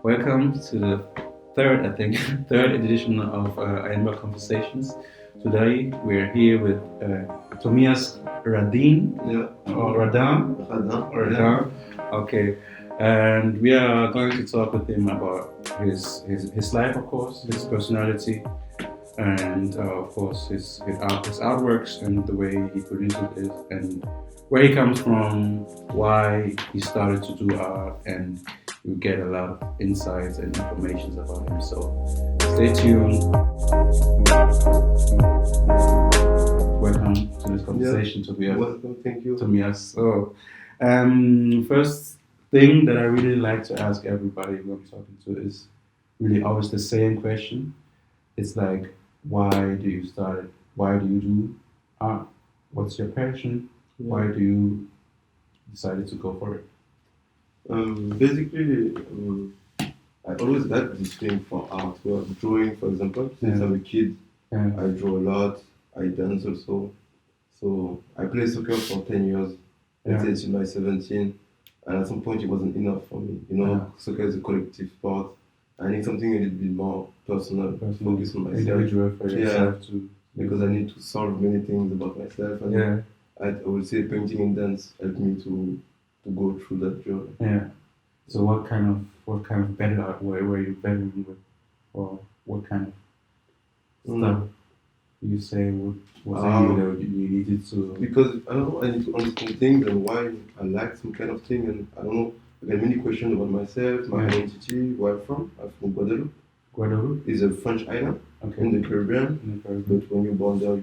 Welcome to the third, third edition of aaimba Conversations. Today we're here with Thomias Radin, or Radin. Radin. Okay, and we are going to talk with him about his life, of course, his personality, and of course his artworks and the way he produces it, and where he comes from, why he started to do art, and you get a lot of insights and information about him. So stay tuned. Welcome to this conversation, Tobias. Welcome, thank you. Thomias. So, first thing that I really like to ask everybody who I'm talking to is really always the same question. It's like, why do you start it? Why do you do art? What's your passion? Why do you decided to go for it? Basically, I always liked this thing for art. Well, drawing, for example, since I'm a kid, I draw a lot. I dance also. So I played soccer for 10 years. Let's say till my 17. And at some point, it wasn't enough for me. Soccer is a collective sport. I need something a little bit more personal, focus on myself. Individual for yourself too. Because I need to solve many things about myself. And I would say painting and dance helped me to go through that journey. Yeah. So what kind of better art were you bettering with, or what kind of stuff you say was that you needed to? Because I don't know, I need to understand things and why I like some kind of thing, and I don't know. I got many questions about myself, my identity, where I'm from. I'm from Guadeloupe. Guadeloupe is a French island in the Caribbean. But when you're born there,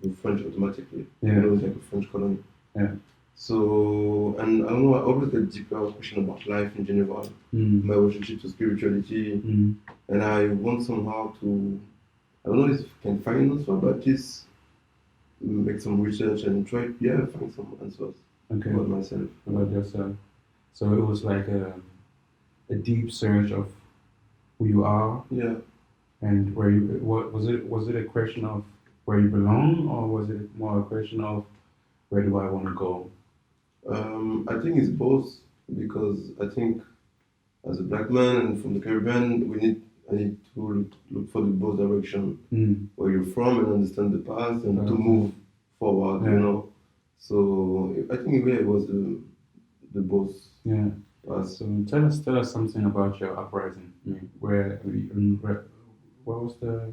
you're French automatically. It's like a French colony. Yeah. So, and I don't know, I always get deeper question about life in general, my relationship to spirituality, and I want somehow to, I don't know if I can find an answer, but at least make some research and try, find some answers about myself. About yourself. So it was like a deep search of who you are. Yeah. And where you, was it a question of where you belong, or was it more a question of where do I want to go? I think it's both, because I think as a black man and from the Caribbean, I need to look for the both direction, where you're from and understand the past and to move forward, So I think it was the both. Yeah. So tell us something about your uprising. I mean, where was the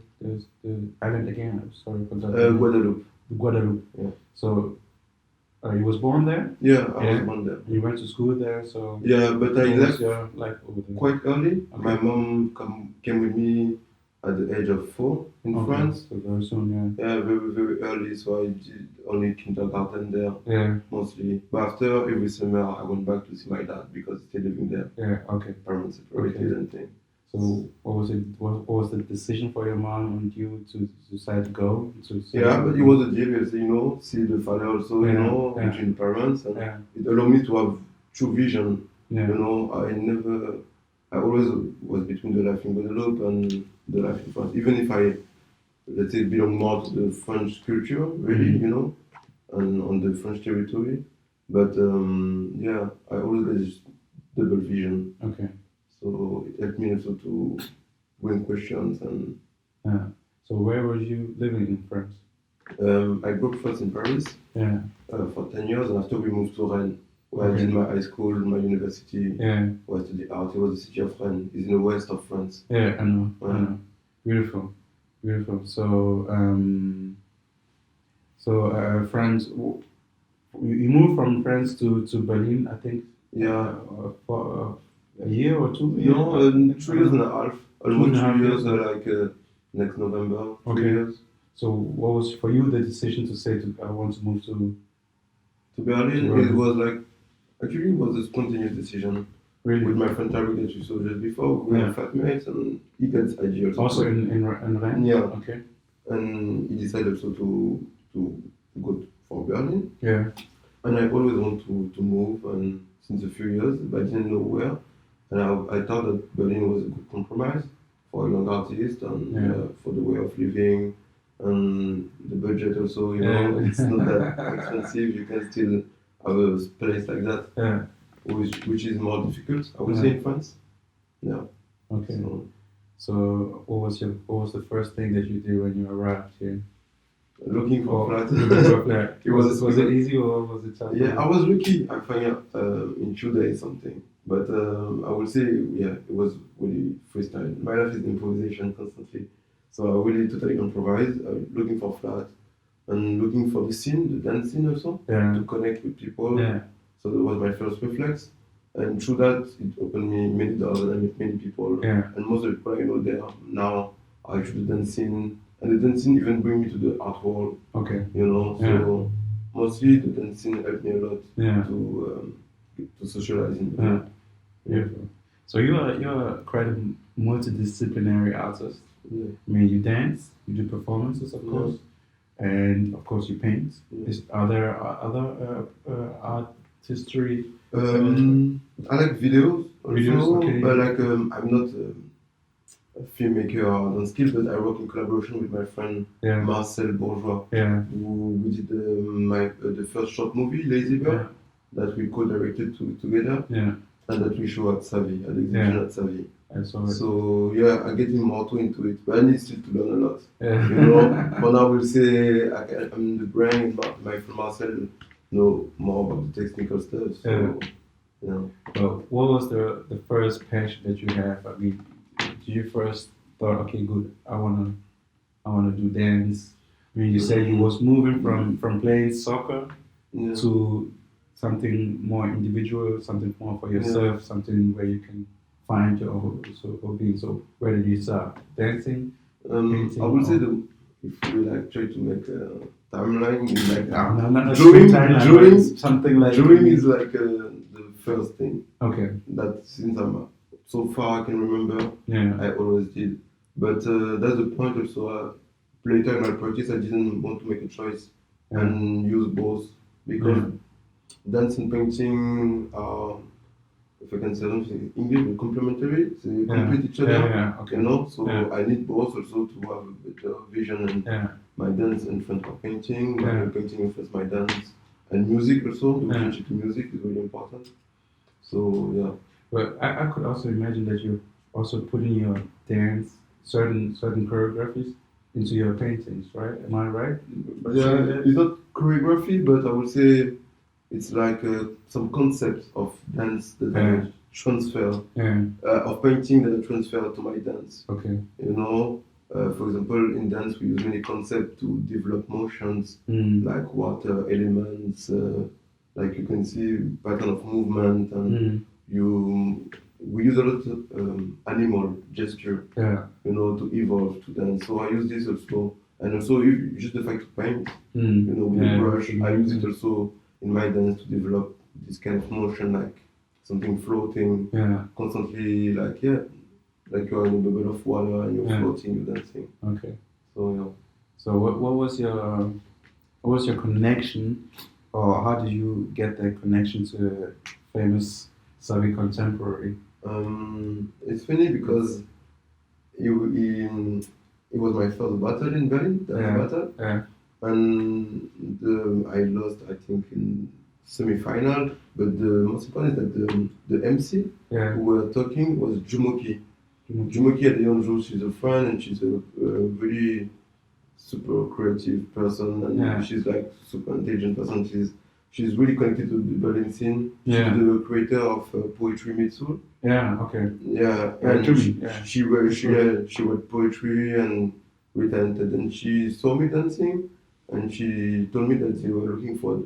island again? I'm sorry for that. Guadeloupe. Guadeloupe. Yeah. So you was born there? Yeah, I was born there. You went to school there, so but I left life over there quite early. My mom came with me at the age of 4 in France. So very soon, Yeah, very, very early. So I did only kindergarten there, mostly. But after every summer, I went back to see my dad because he's still living there. Yeah, Parents separated and things. So what was it? What was the decision for your mom and you to decide to go? But it was a deal, see the father also, between the parents, and it allowed me to have true vision. I always was between the life in Guadeloupe and the life in France. Even if I, let's say, belong more to the French culture, really, and on the French territory. But I always had this double vision. Okay. So it helped me also to win questions and. So where were you living in France? I grew up first in Paris. For 10 years, and after we moved to Rennes, where I did my high school, my university, where I studied art. It was the city of Rennes. It's in the west of France. Yeah, I know. Beautiful. So, France. You moved from France to Berlin, I think. Yeah. For a year or 2 years? No, 3 years and a half. Almost 2 years, next November. 3 years. So, what was for you the decision to say I want to move to Berlin? It was actually it was a spontaneous decision. Really? With my friend Tariq that you saw just before, we were flatmates, and he got this idea. Also in Rennes? Yeah. Okay. And he decided also to go for Berlin. Yeah. And I always want to move, and since a few years, but I didn't know where. And I thought that Berlin was a good compromise for a young artist and for the way of living and the budget also, it's not that expensive. You can still have a place like that. which is more difficult, I would say, in France. Yeah. Okay. So what was the first thing that you did when you arrived here? Looking for flat. Looking for flat. Was it easy or was it tough? Yeah, I was lucky. I found out in 2 days something. But I would say, yeah, it was really freestyle. My life is improvisation constantly. So I really totally improvise, looking for flat and looking for the scene, the dance scene also, to connect with people. Yeah. So that was my first reflex. And through that, it opened me many doors and I met many people. Yeah. And most of the people I know there now are actually dancing. And the dancing even bring me to the art world. Okay. You know, so mostly the dancing helped me a lot to socialize in the world. Beautiful. So you're quite a multidisciplinary artist. Yeah. I mean, you dance, you do performances, of course, and of course you paint. Yeah. Are there other art history? I like videos also, okay. but like I'm not a filmmaker or on skill, but I work in collaboration with my friend Marcel Bourgeois, who we did the first short movie, Lazy Bird, that we co-directed together, and that we show at Savvy, at the exhibition at Savvy. So yeah, I'm getting more into it, but I need still to learn a lot. You know, for now we'll say I'm the brain, but my friend Marcel know more about the technical stuff. So, Well, what was the first passion that you have? I mean, did you first thought, okay, good, I wanna do dance? I mean, you said you was moving from playing soccer to something more individual, something more for yourself, something where you can find your own being. So where did you start? Dancing? Painting, I would say if we like try to make a timeline, like not drawing, something like drawing is like the first thing. Okay. That since I'm so far I can remember, I always did. But that's the point also. Later in my practice, I didn't want to make a choice and use both because dance and painting are, if I can say something in English, they're complementary. They complete each other. Okay. You know, so I need both also to have a better vision. And my dance influence my painting, my painting influence my dance, and music also. The relationship to music is really important. So yeah. But I could also imagine that you're also putting your dance, certain choreographies into your paintings, right? Am I right? Yeah, it's not choreography, but I would say it's like some concepts of dance that I transfer, of painting that I transfer to my dance. Okay. You know, for example, in dance we use many concepts to develop motions, like water elements, like you can see pattern of movement, and we use a lot of animal gesture, you know, to evolve to dance. So I use this also, and also just the fact to paint, you know, with a brush. I use it also in my dance to develop this kind of motion, like something floating, constantly, like you're in a bubble of water and you're floating, you're dancing. Okay. So So what was your connection, or how did you get that connection to the famous Savi contemporary? It's funny because it was my first battle in Berlin, battle. And I lost, I think, in semi-final. But the most important is that the MC who were talking was Jumoki. Jumoki at the Yonju, she's a friend and she's a really super creative person and she's like super intelligent person. She's really connected to the Berlin scene. She's the creator of Poetry Mitsu. She wrote poetry and really talented. And she saw me dancing, and she told me that they were looking for a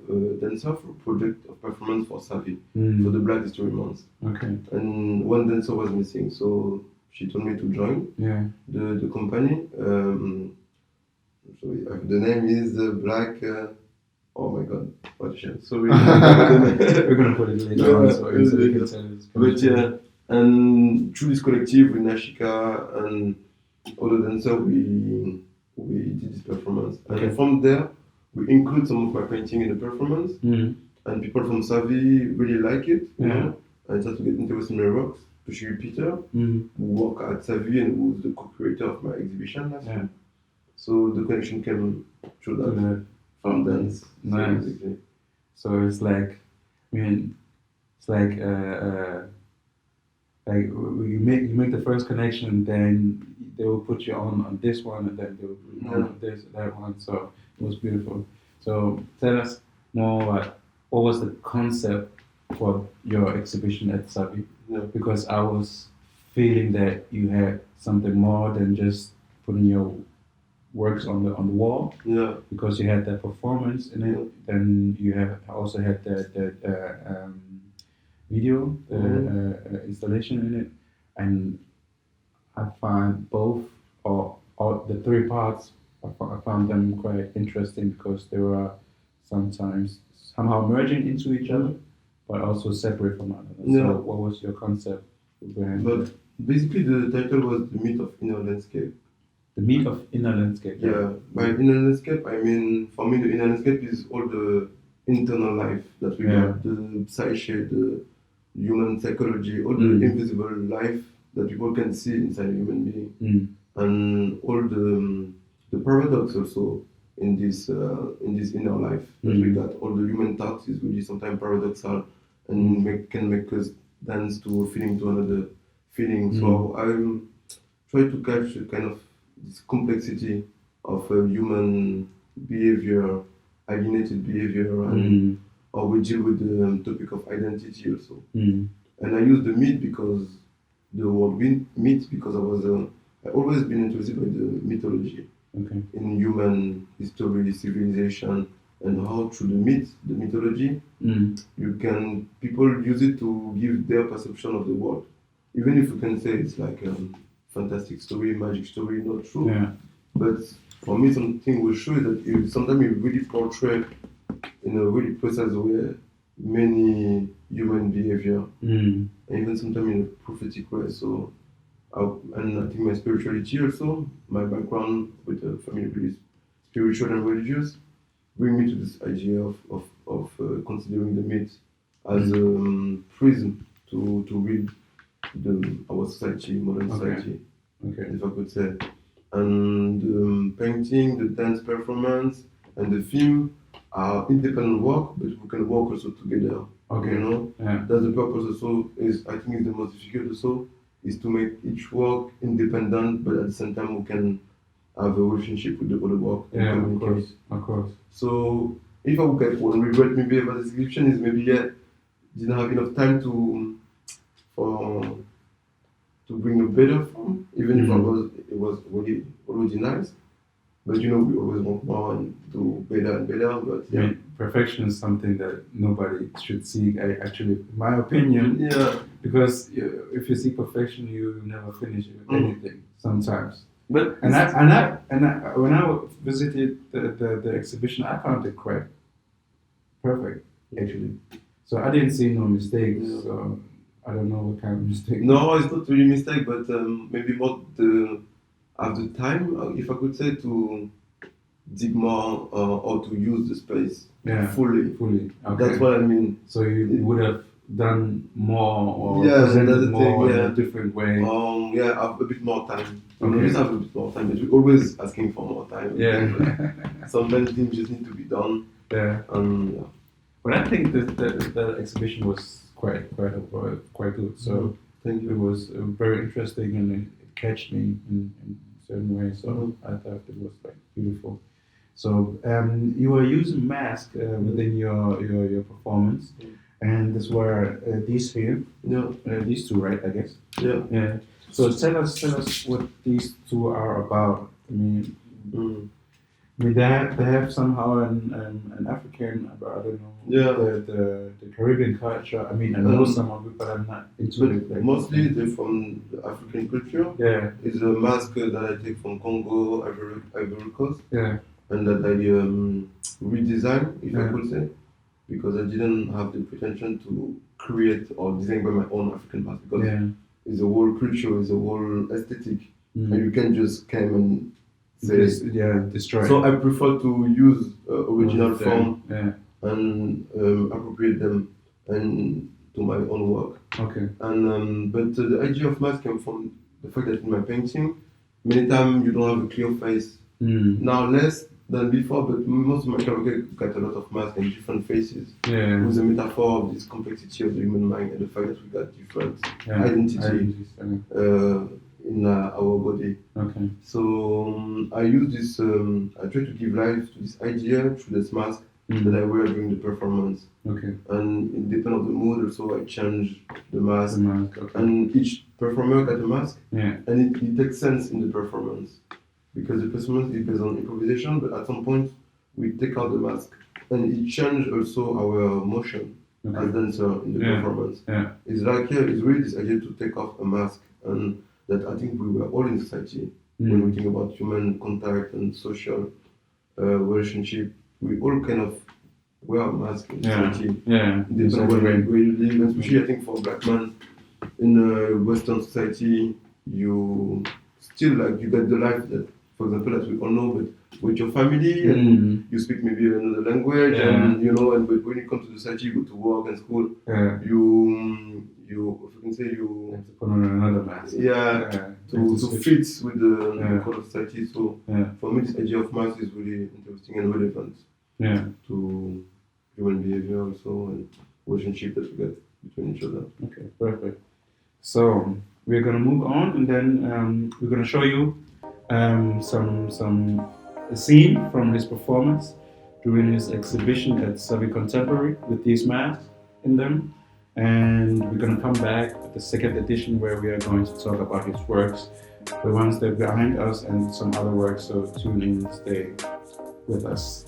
dancer for a project of performance for Savi, for the Black History Month. Okay. And one dancer was missing, so she told me to join the company. So the name is Black. Oh my God, what a shame. Sorry. We're gonna put it later on so you can tell it. But and through this collective with Nashika and other dancers, we did this performance. And from there, we include some of my painting in the performance. And people from Savi really like it, you know, and start to get interested in my works. Especially Peter, who worked at Savi and who was the co-creator of my exhibition last year. So the connection came through that. From dance. Nice. So it's like, I mean, it's like a like you make the first connection, and then they will put you on this one, and then they will put you on this that one. So it was beautiful. So tell us more about what was the concept for your exhibition at Sabi? Yeah. Because I was feeling that you had something more than just putting your works on the wall. Yeah. Because you had that performance in it. Yeah. Then you have also had that video installation in it, and I find both or the three parts. I found them quite interesting because they were sometimes somehow merging into each other, but also separate from one another. Yeah. So, what was your concept behind But that? basically, the title was The Myth of Inner Landscape. The myth of inner landscape. Yeah, by inner landscape, I mean, for me, the inner landscape is all the internal life that we got, the psyche, the human psychology, all the invisible life that people can see inside a human being, and all the paradox also in this inner life that we got. All the human thoughts is really sometimes paradoxal and can make us dance to a feeling to another feeling. So I try to catch a kind of this complexity of human behavior, alienated behavior, and how we deal with the topic of identity also. And I use the myth because the word myth because I always been interested by the mythology in human history, civilization, and how through the mythology, people use it to give their perception of the world. Even if you can say it's like fantastic story, magic story, not true. Yeah. But for me, something will show that sometimes you really portray in a really precise way many human behavior, and even sometimes in a prophetic way. So, and I think my spirituality also, my background with a family really spiritual and religious, bring me to this idea of considering the myth as a prism to read our society, modern society, if I could say. And painting, the dance performance, and the film are independent work, but we can work also together. You know, that's the purpose also. I think is the most difficult also is to make each work independent, but at the same time we can have a relationship with the other work and communicate. Of course. So if I would get one regret maybe about this exhibition is maybe didn't have enough time to bring a better form, even if it was really already nice. But you know, we always want more and do better and better. But I mean, perfection is something that nobody should seek. Actually, in my opinion, because if you seek perfection, you never finish anything. Sometimes. But when I visited the exhibition, I found it quite perfect actually. So I didn't see no mistakes. So I don't know what kind of mistake. No, it's not really mistake, but maybe more at the time, if I could say, to dig more or to use the space fully. Okay. That's what I mean. So you would have done more or presented more in a different way. Have a bit more time. Always have a bit more time, but we're always asking for more time. Sometimes things just need to be done. But I think the exhibition was quite good. So thank you. It was very interesting and it catched me in a certain way. So I thought it was like beautiful. So you were using mask within your performance, and these were these here. These two, right? I guess. Yeah. So tell us what these two are about. I mean, they have somehow an African, I don't know, the Caribbean culture. I mean, I know some of it, but I'm not into it. Like, mostly they're from the African culture. Yeah. It's a mask that I take from Congo, Ivory Coast. Yeah. And that I redesign, if I could say, because I didn't have the pretension to create or design by my own African mask, because it's a whole culture, it's a whole aesthetic, and you can't just come and destroy. So I prefer to use original form and appropriate them and to my own work. Okay. And but the idea of mask came from the fact that in my painting, many times you don't have a clear face. Now less than before, but most of my career got a lot of masks and different faces. Yeah. With the metaphor of this complexity of the human mind and the fact that we got different identity in our body. Okay. So I use this, I try to give life to this idea through this mask that I wear during the performance. Okay. And it depends on the mood also, I change the mask. Okay. And each performer got a mask. Yeah. And it takes sense in the performance. Because the performance is based on improvisation, but at some point we take out the mask. And it changes also our motion as dancer in the performance. Yeah. It's like, it's really this idea to take off a mask, and that I think we were all in society when we think about human contact and social relationship. We all kind of wear a mask in society. Yeah. Depends on where you live, and especially I think for a black man in Western society, you still like you get the life that, for example, that we all know, but with your family and you speak maybe another language, and you know, and but when you come to the society, you go to work and school, you if you can say you have to put on another mask. To fit with the code of society. So for me, this idea of mask is really interesting and relevant to human behavior also and relationship that we get between each other. Okay, perfect. So we're gonna move on, and then we're gonna show you a scene from his performance during his exhibition at Survey Contemporary with these masks in them. And we're going to come back with the second edition where we are going to talk about his works, the ones that are behind us and some other works, so tune in, stay with us.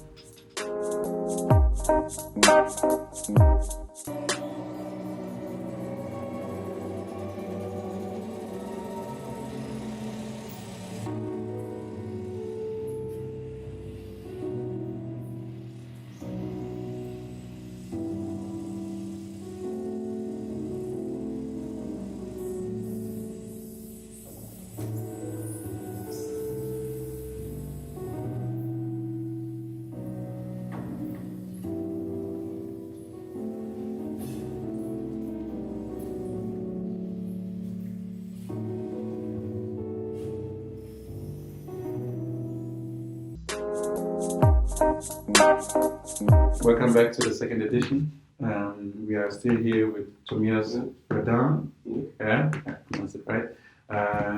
Welcome back to the second edition. We are still here with Thomias Radin. That's it, right?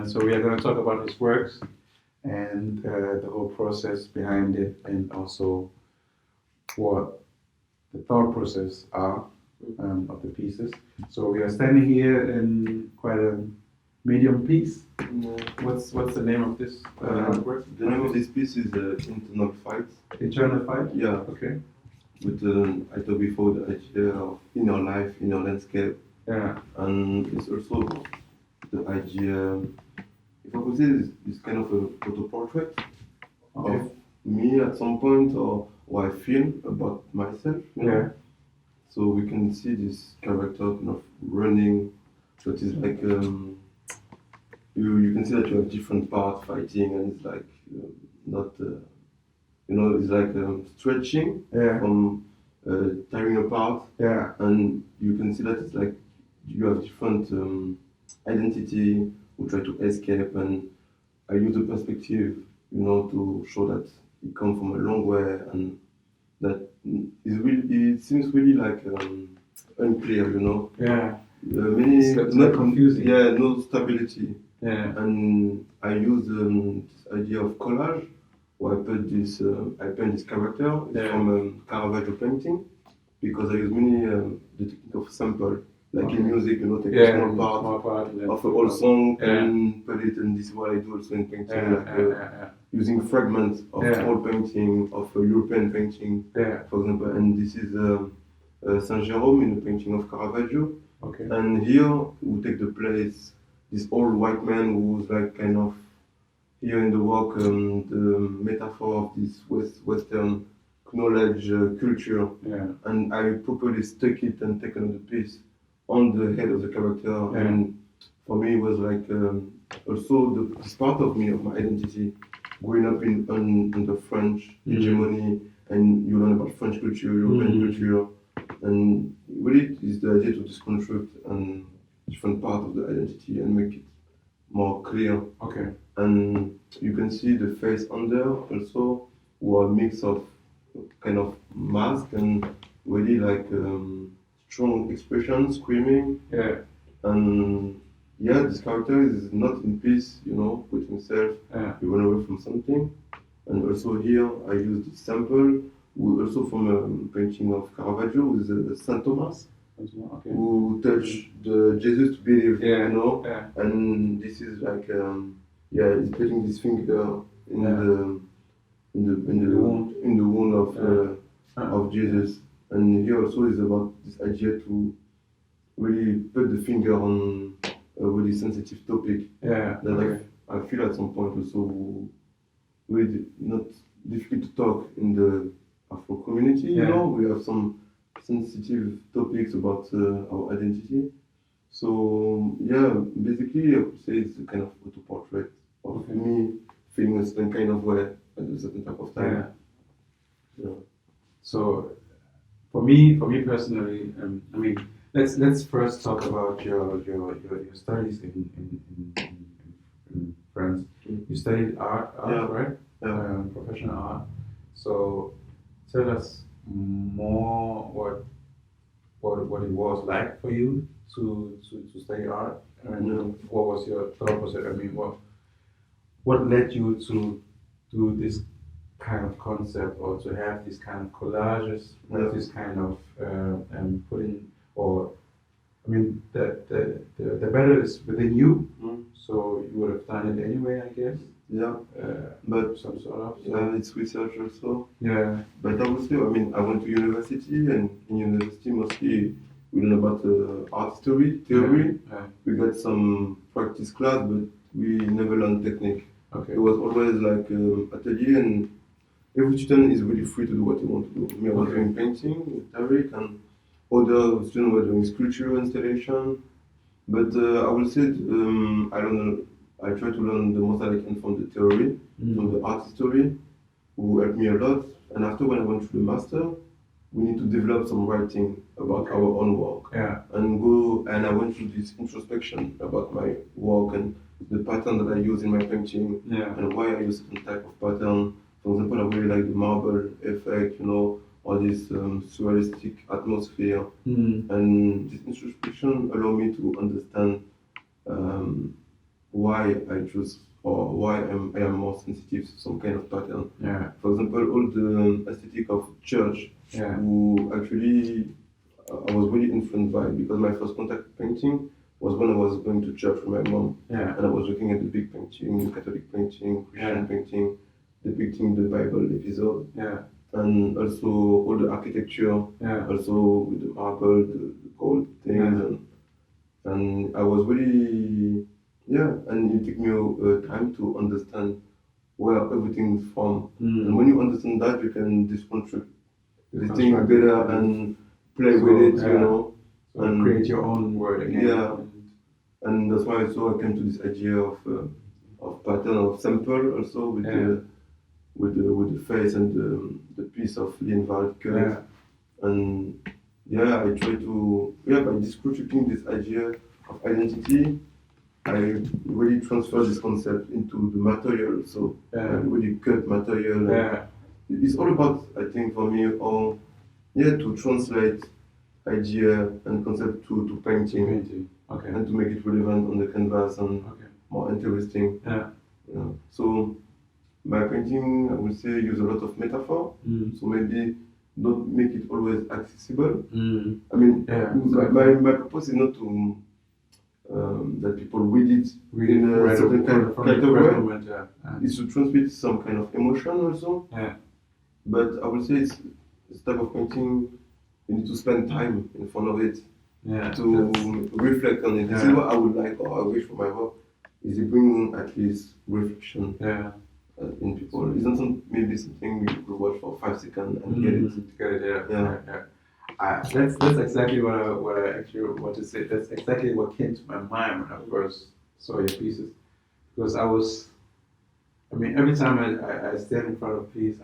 So we are going to talk about his works and the whole process behind it, and also what the thought process are of the pieces. So we are standing here in quite a medium piece. What's the name of this work? The name of this piece is Internal Fight. Internal Fight? Yeah. Okay. With I told before the idea of inner life, inner landscape. Yeah. And it's also the idea, if I could say, it's kind of a photo portrait of me at some point, or what I feel about myself. You know? So we can see this character kind of running. So it is like you can see that you have different parts fighting, and it's like not. It's like stretching from tearing apart. Yeah. And you can see that it's like you have different identity who try to escape, and I use the perspective, to show that it comes from a long way, and that it seems really like unclear, Yeah. It's not confusing. Yeah, no stability. Yeah. And I use this idea of collage. I paint this character from Caravaggio painting, because I use many the technique of sample, like in music, take a small part of a whole song and put it, and this is what I do also in painting, using fragments of old painting, of European painting, for example. And this is Saint Jerome in the painting of Caravaggio. Okay. And here we take the place, this old white man who's like kind of here in the work, the metaphor of this Western knowledge culture, and I properly stuck it and taken the piece on the head of the character, and for me it was like also this part of me, of my identity, growing up in the French hegemony, and you learn about French culture, European culture, and really is the idea to deconstruct and different part of the identity and make it more clear. Okay. And you can see the face under also who are a mix of kind of mask and really like strong expression, screaming. Yeah. And yeah, this character is not in peace, with himself. Yeah. He went away from something. And also here, I used this sample, also from a painting of Caravaggio, with Saint Thomas, Okay. who touched the Jesus to believe, Yeah. Yeah. And this is like, he's putting this finger in the wound of Jesus. And here also is about this idea to really put the finger on a really sensitive topic. Yeah. That Okay. I feel at some point also really not difficult to talk in the Afro community. Yeah. We have some sensitive topics about our identity. So yeah, basically I would say it's a kind of auto-portrait of me feeling a certain kind of way at a certain type of time. Yeah. So for me personally, I mean, let's first talk about your studies in France. You studied art, right? Yeah. Professional art. So tell us more what it was like for you to study art, and what was your thought process? I mean, what led you to do this kind of concept, or to have this kind of collages, this kind of putting, or I mean, the better is within you, so you would have done it anyway, I guess. Yeah, but some sort of. it's research also. Yeah. But I would say, I mean, I went to university, and in university mostly we learn about art history, theory. Yeah. We got some practice class, but we never learned technique. Okay. It was always like atelier, and every student is really free to do what they want to do. Me, I was doing painting, Derek, and other students were doing sculpture, installation. But I would say I try to learn the most I can from the theory, from the art history, who helped me a lot. And after, when I went through the master, we need to develop some writing about our own work. Yeah. And I went through this introspection about my work and the pattern that I use in my painting, and why I use certain type of pattern. For example, I really like the marble effect, or this surrealistic atmosphere. And this introspection allowed me to understand why I choose, or why I am more sensitive to some kind of pattern. Yeah. For example, all the aesthetic of church, who actually I was really influenced by, because my first contact with painting was when I was going to church with my mom, and I was looking at the big painting, Catholic painting, Christian painting, depicting the Bible episode, and also all the architecture, also with the marble, the gold things, and I was really, and it took me time to understand where everything is from. And when you understand that, you can deconstruct everything better and play with it, and create your own word again. Yeah, and that's why I came to this idea of pattern, of sample, also with the face and the piece of Lienwald cut. And I try to by deconstructing this idea of identity, I really transfer this concept into the material. So I really cut material. It's all about, I think, for me, to translate idea and concept to painting. And to make it relevant on the canvas and more interesting. So my painting, I would say, use a lot of metaphor. So maybe not make it always accessible. I mean, my purpose is not to that people read it in a certain kind of way. It's to transmit some kind of emotion also. But I would say it's this type of painting, you need to spend time in front of it to reflect on it. This is what I would like, or I wish for my work, is it bring at least reflection in people. It's not maybe something you could watch for 5 seconds and get it. That's exactly what I actually want to say. That's exactly what came to my mind when I first saw your pieces, because every time I stand in front of a piece,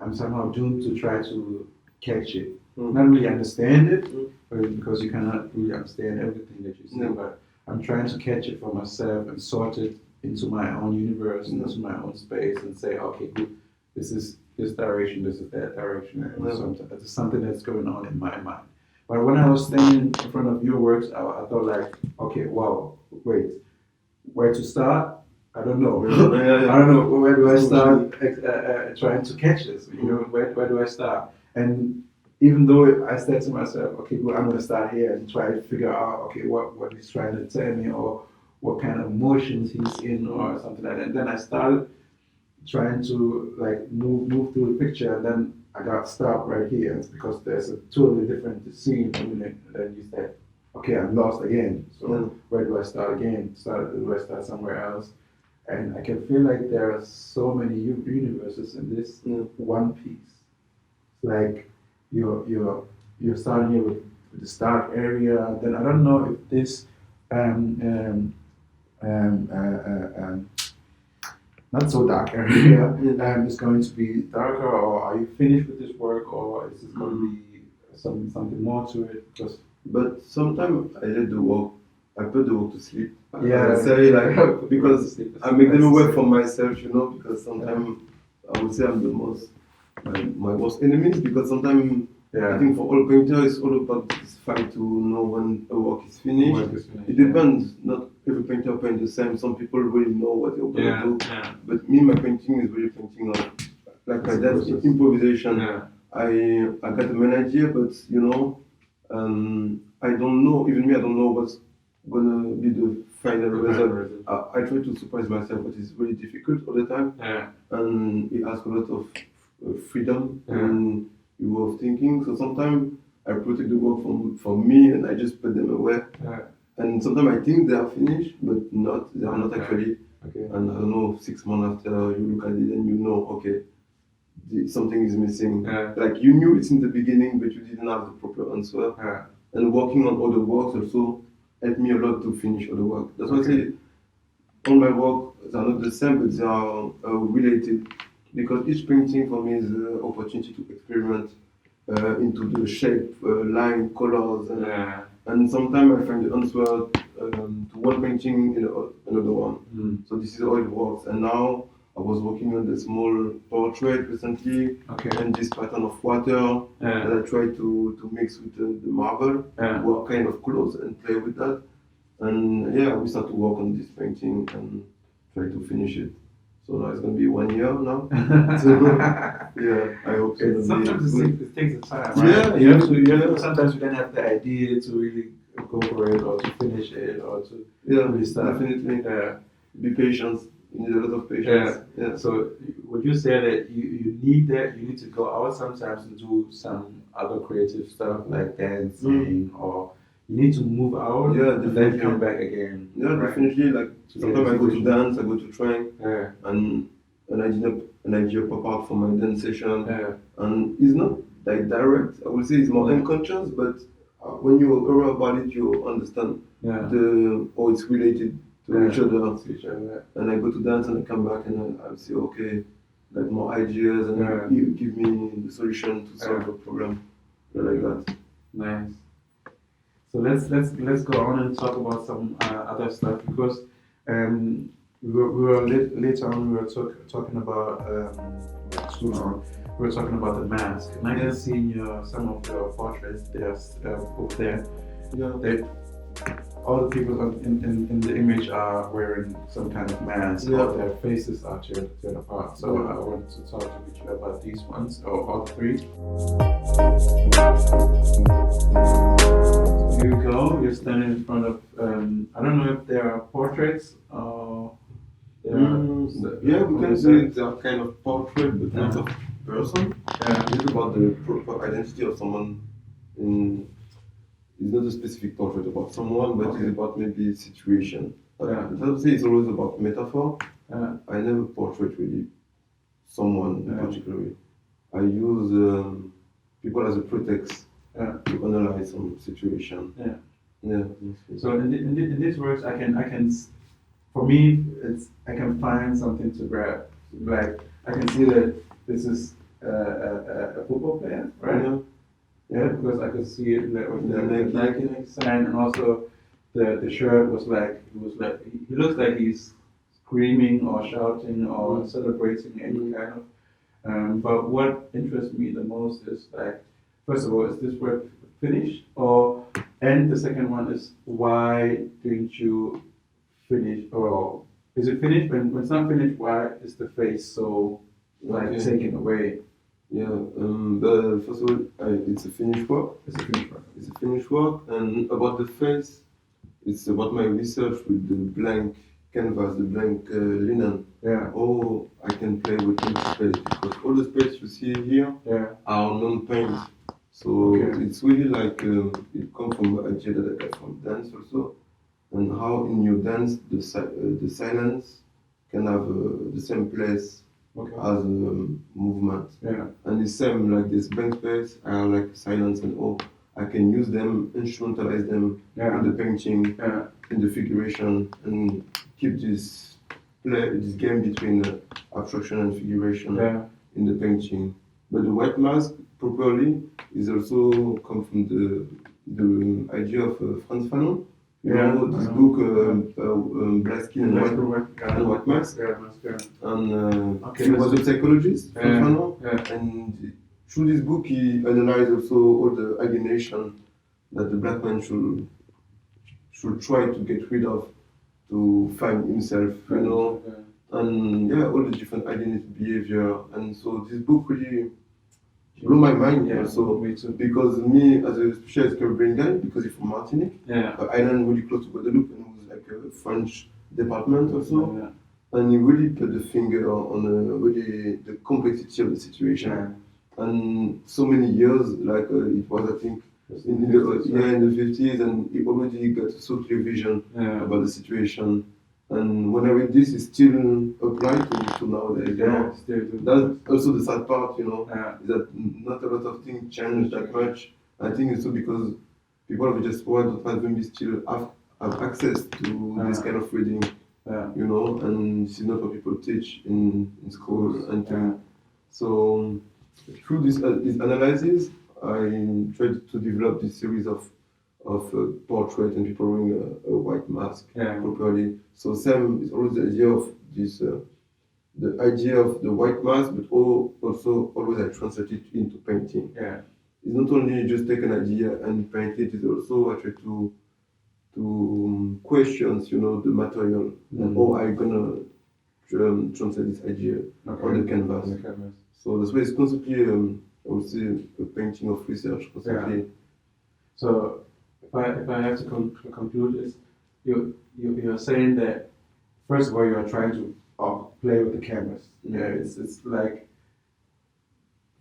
I'm somehow doomed to try to catch it. Not really understand it, because you cannot really understand everything that you see, but I'm trying to catch it for myself and sort it into my own universe, into my own space, and say, okay, good, this is this direction, this is that direction, and there's something that's going on in my mind. But when I was standing in front of your works, I thought like, okay, wow, wait, where to start? I don't know. I don't know where do I start trying to catch this. You know, where do I start? And even though I said to myself, okay, well, I'm going to start here and try to figure out, okay, what he's trying to tell me, or what kind of emotions he's in, or something like that. And then I started trying to like move through the picture, and then I got stopped right here. It's because there's a totally different scene, and then you said, okay, I'm lost again. So where do I start again? Do I start somewhere else? And I can feel like there are so many universes in this one piece. Like you're starting here with this dark area. Then I don't know if this not so dark area is going to be darker, or are you finished with this work, or is it going to be something more to it? But sometimes I put the work to sleep. Yeah, I say like because I make them work for myself, you know, because sometimes I would say I'm the most my worst enemies, because sometimes I think for all painters it's all about this fight to know when a work is finished. It depends. Not every painter paints the same. Some people really know what they're going to do. But me, my painting is really painting on like that's improvisation. I got the main idea, but you know, I don't know. Even me, I don't know what's gonna be the final result. I try to surprise myself, but it's really difficult all the time. And it asks a lot of freedom and your way of thinking. So sometimes I protect the work from me, and I just put them away. And sometimes I think they are finished, but they are not actually. And I don't know, 6 months after you look at it and you know, okay, something is missing. Like you knew it's in the beginning, but you didn't have the proper answer. And working on other works also helped me a lot to finish other work. That's why I say all my work, they are not the same, but they are related. Because each painting for me is an opportunity to experiment into the shape, line, colors, and sometimes I find the answer to one painting in another one. So this is how it works. And now I was working on the small portrait recently, and this pattern of water that I try to mix with the marble, work kind of close and play with that. And we start to work on this painting and try to finish it. So now it's going to be 1 year now. So, I hope so. Sometimes it takes time, right? You have to, sometimes you don't have the idea to really go for it, or to finish it, or to really start. Definitely. Be patient. You need a lot of patience. So would you say that you need that? You need to go out sometimes and do some other creative stuff like dancing, or you need to move out and then come back again. Definitely. Like sometimes I go to dance, I go to train, and an idea pop out from my dance session. And it's not like direct. I would say it's more unconscious, but when you're aware about it, you understand how it's related to each other. And I go to dance and I come back and I say, okay, like more ideas, and you give me the solution to solve a problem, like that. Nice. So let's go on and talk about some other stuff, because we were later on we were talking about we were talking about the mask, and I can see in some of your portraits there's over there. All the people in the image are wearing some kind of mask, or their faces are turned apart. So I wanted to talk with you about these ones, or all three. So here we go. You're standing in front of, I don't know if there are portraits or... we can say they are kind of portrait, but not of person. It's about the proper identity of someone. It's not a specific portrait about someone, but it's about maybe a situation. I don't say it's always about metaphor. I never portrait really someone particularly. I use people as a pretext to analyze some situation. So in these works, I can, for me, I can find something to grab. Like I can see that this is a football player, right? Because I could see it with the Nike sign, and also the shirt was like he looks like he's screaming or shouting or celebrating any kind of But what interests me the most is like, first of all, is this work finished? And the second one is, why didn't you finish? Or is it finished? When it's not finished, why is the face so taken away? Yeah, but first of all, it's a finished work. It's a finished work. It's a finished work, and about the face, it's about my research with the blank canvas, the blank linen. Yeah. Oh, I can play with each space because all the space you see here are non-paint. So it's really like it comes from the idea that I got from dance also, and how in your dance the silence can have the same place as movement. Yeah. And the same like this blank space are like silence and all. I can use them, instrumentalize them in the painting, in the figuration, and keep this game between abstraction and figuration in the painting. But the white mask properly is also come from the idea of Frantz Fanon. You know this book, Black Skin and White Mask. And he was a psychologist, Frantz Fanon, and through this book he analyzed also all the alienation that the black man should try to get rid of to find himself, you know, and all the different alienated behavior. And so this book really blew my mind also, because me as a specialist Caribbean guy, because he's from Martinique, island really close to Guadeloupe, and it was like a French department also, and he really put the finger on really the complexity of the situation. And so many years, like it was, I think, in the 50s, and he already got a so clear vision about the situation. And when I read this, it still applied to nowadays. That's also the sad part, you know, is that not a lot of things change that much. I think it's also because people of the diaspora don't have maybe still have access to this kind of reading, you know, and this is not what people teach in school and so. Through this analysis, I tried to develop this series of portraits and people wearing a white mask properly. So Sam is always the idea of this, the idea of the white mask, but also always I translate it into painting. It's not only just take an idea and paint it; it's also I try to question, you know, the material and how I gonna translate this idea on the canvas. So that's why it's constantly, I would say, a painting of research constantly. So if I have to conclude this, you're saying that first of all you are trying to play with the canvas. It's like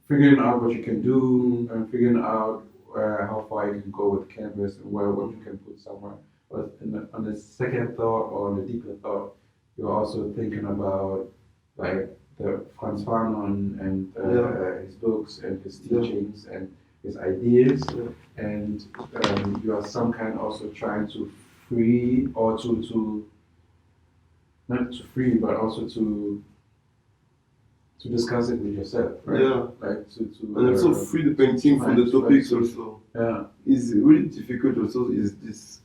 figuring out what you can do and figuring out how far you can go with the canvas and what you can put somewhere. But on the second thought or on the deeper thought, you're also thinking about like the Frantz Fanon and his books and his teachings and his ideas, and you are some kind also trying to free or to not to free but also to discuss it with yourself, right? Like to and also free the painting from the topics also. Is really difficult also is this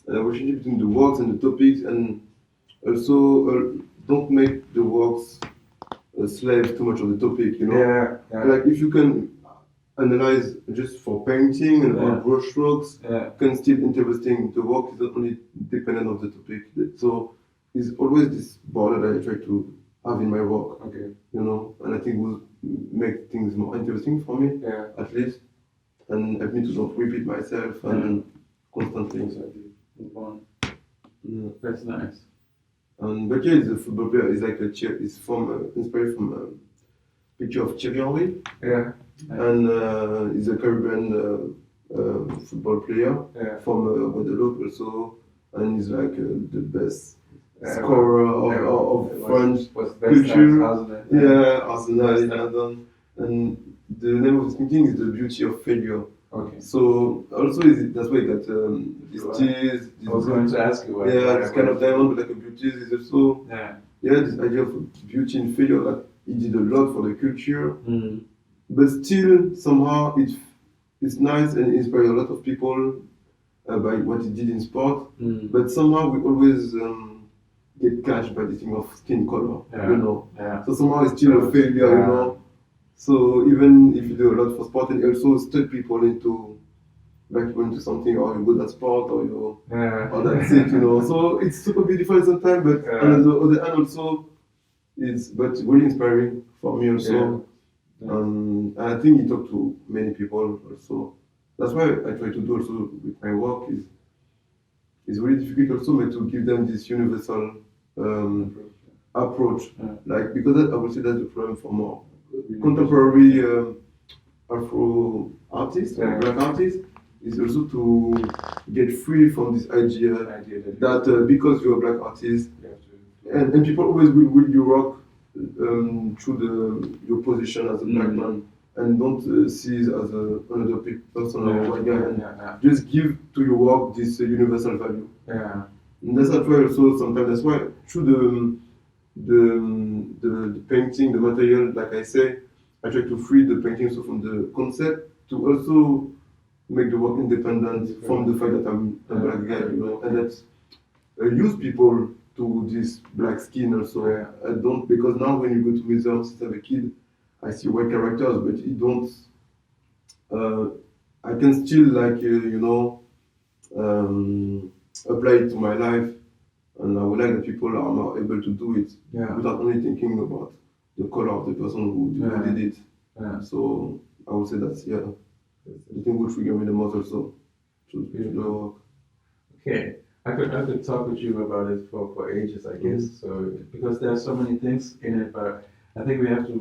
relationship between the works and the topics, and also don't make the works slave too much of the topic, you know. Like if you can analyze just for painting and or brush strokes, can still interesting. The work is not only dependent on the topic. So it's always this border that I try to have in my work. You know, and I think will make things more interesting for me, at least, and help me to not repeat myself and constantly. That's nice. But he's a football player. He's like he's inspired from a picture of Thierry Henry. And he's a Caribbean football player from Guadeloupe also, and he's like the best scorer of French culture. Arsenal. And the name of his painting is The Beauty of Failure. So also that's why he got this tears. I was going to ask you. This kind of diamond, but like a beauty is also this idea of beauty and failure. Like he did a lot for the culture, but still somehow it's nice and inspires a lot of people by what he did in sport. But somehow we always get catched by the thing of skin color, Yeah. you know. Yeah. So somehow it's still a failure, you know. So even if you do a lot for sport, and also stuck people into something, or you good at sport, or you or that's it, you know. So it's super beautiful sometimes, but on the other hand also it's really inspiring for me also. And I think he talked to many people also. That's why I try to do also with my work is really difficult also to give them this universal approach. Like, because that, I would say that's the problem for more contemporary Afro artists, black artists, is also to get free from this idea that because you're a black artist, and people always will you rock through your position as a black man, and don't see it as another person or white guy, and just give to your work this universal value. And that's why also sometimes that's why through the painting, the material, like I say, I try to free the painting so from the concept to also make the work independent from the fact that I'm a black guy, you know, and that use people to this black skin also. I don't, because now when you go to museums as a kid, I see white characters, but it don't. I can still apply it to my life, and I would like that people are now able to do it without only thinking about the color of the person who did it. So I would say that's the thing would trigger me the most also. Okay, I could talk with you about it for ages, I guess. So because there are so many things in it, but I think we have to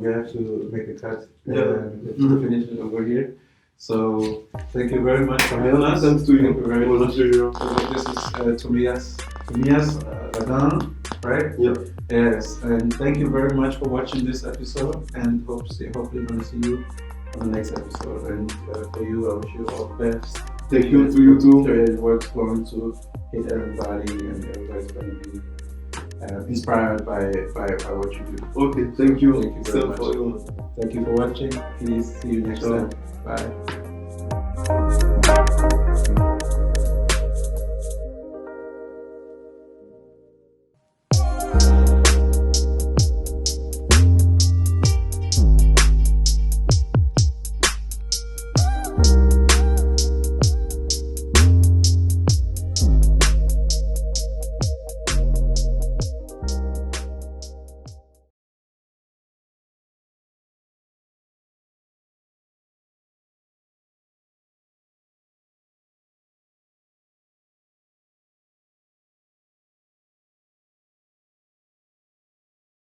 make a cut. To finish it over here. So thank you very much for having us. Thanks to you. Thank you very much. This is Thomias Radin, right? Yeah. Yes, and thank you very much for watching this episode, and hopefully gonna see you on the next episode. And for you, I wish you all the best. Thank you to you too. The work's going to hit everybody, and everybody's going to be inspired by what you do. Okay, thank you. Thank you very much. Thank you for watching. Please see you next time. Bye.